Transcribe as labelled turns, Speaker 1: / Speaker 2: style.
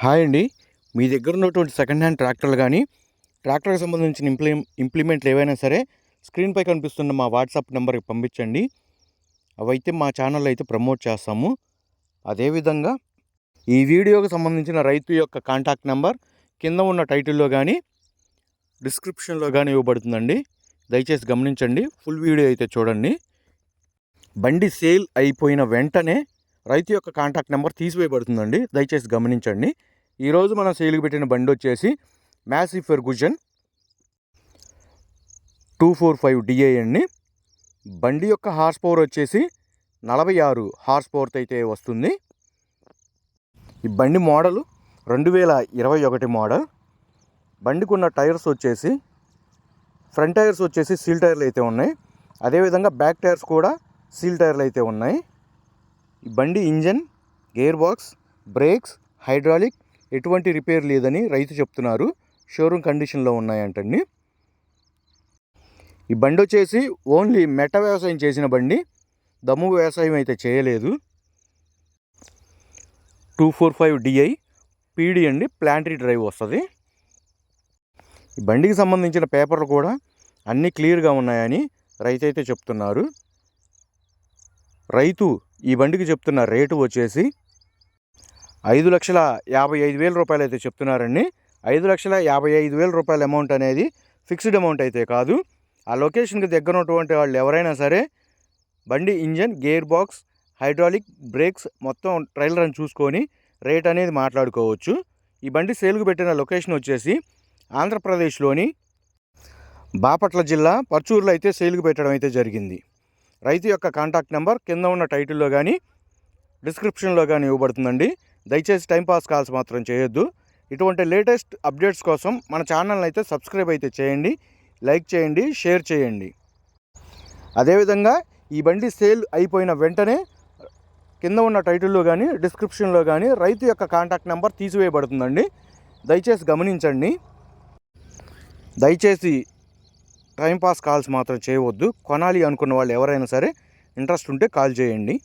Speaker 1: Hi అండి. మీ దగ్గర ఉన్నటువంటి సెకండ్ హ్యాండ్ ట్రాక్టర్లు కానీ ట్రాక్టర్కి సంబంధించిన ఇంప్లిమెంట్లు ఏవైనా సరే స్క్రీన్పై కనిపిస్తున్న మా వాట్సాప్ నెంబర్కి పంపించండి. అవైతే మా ఛానల్లో అయితే ప్రమోట్ చేస్తాము. అదేవిధంగా ఈ వీడియోకి సంబంధించిన రైతు యొక్క కాంటాక్ట్ నెంబర్ కింద ఉన్న టైటిల్లో కానీ డిస్క్రిప్షన్లో కానీ ఇవ్వబడుతుందండి. దయచేసి గమనించండి. ఫుల్ వీడియో అయితే చూడండి. బండి సేల్ అయిపోయిన వెంటనే రైతు యొక్క కాంటాక్ట్ నెంబర్ తీసివేయబడుతుందండి. దయచేసి గమనించండి. ఈరోజు మనం సేల్కి పెట్టిన బండి వచ్చేసి మ్యాసీ ఫెర్గుజన్ 245 DI అండి. బండి యొక్క హార్స్ పవర్ వచ్చేసి 46 హార్స్ పవర్తో అయితే వస్తుంది. ఈ బండి మోడలు 2021 మోడల్. బండికి ఉన్న టైర్స్ వచ్చేసి ఫ్రంట్ టైర్స్ వచ్చేసి సీల్ టైర్లు అయితే ఉన్నాయి. అదేవిధంగా బ్యాక్ టైర్స్ కూడా సీల్ టైర్లు అయితే ఉన్నాయి. ఈ బండి engine, gear box, brakes, hydraulic ఎటువంటి రిపేర్ లేదని రైతు చెప్తున్నారు. షోరూమ్ కండిషన్లో ఉన్నాయంటండి. ఈ బండి వచ్చేసి ఓన్లీ మెట్ట వ్యవసాయం చేసిన బండి, దమ్ము వ్యవసాయం అయితే చేయలేదు. 245 DI పీడీ అండి, ప్లాంటరీ డ్రైవ్ వస్తుంది. ఈ బండికి సంబంధించిన పేపర్లు కూడా అన్నీ క్లియర్గా ఉన్నాయని రైతు అయితే చెప్తున్నారు. రైతు ఈ బండికి చెప్తున్న రేటు వచ్చేసి 5,55,000 రూపాయలు అయితే చెప్తున్నారండి. 5,55,000 రూపాయల అమౌంట్ అనేది ఫిక్స్డ్ అమౌంట్ అయితే కాదు. ఆ లొకేషన్కి దగ్గర ఉన్నటువంటి వాళ్ళు ఎవరైనా సరే బండి engine, gear box, hydraulic, brakes మొత్తం ట్రైలర్ అని చూసుకొని రేట్ అనేది మాట్లాడుకోవచ్చు. ఈ బండి సేల్కు పెట్టిన లొకేషన్ వచ్చేసి ఆంధ్రప్రదేశ్లోని బాపట్ల జిల్లా పర్చూరులో అయితే సేల్కు పెట్టడం అయితే జరిగింది. రైతు యొక్క కాంటాక్ట్ నెంబర్ కింద ఉన్న టైటిల్లో కానీ డిస్క్రిప్షన్లో కానీ ఇవ్వబడుతుందండి. దయచేసి టైంపాస్ కాల్స్ మాత్రం చేయొద్దు. ఇటువంటి లేటెస్ట్ అప్డేట్స్ కోసం మన ఛానల్ని అయితే సబ్స్క్రైబ్ అయితే చేయండి, లైక్ చేయండి, షేర్ చేయండి. అదేవిధంగా ఈ బండి సేల్ అయిపోయిన వెంటనే కింద ఉన్న టైటిల్లో కానీ డిస్క్రిప్షన్లో కానీ రైతు యొక్క కాంటాక్ట్ నెంబర్ తీసివేయబడుతుందండి. దయచేసి గమనించండి. దయచేసి టైంపాస్ కాల్స్ మాత్రం చేయవద్దు. కొనాలి అనుకున్న వాళ్ళు ఎవరైనా సరే ఇంట్రెస్ట్ ఉంటే కాల్ చేయండి.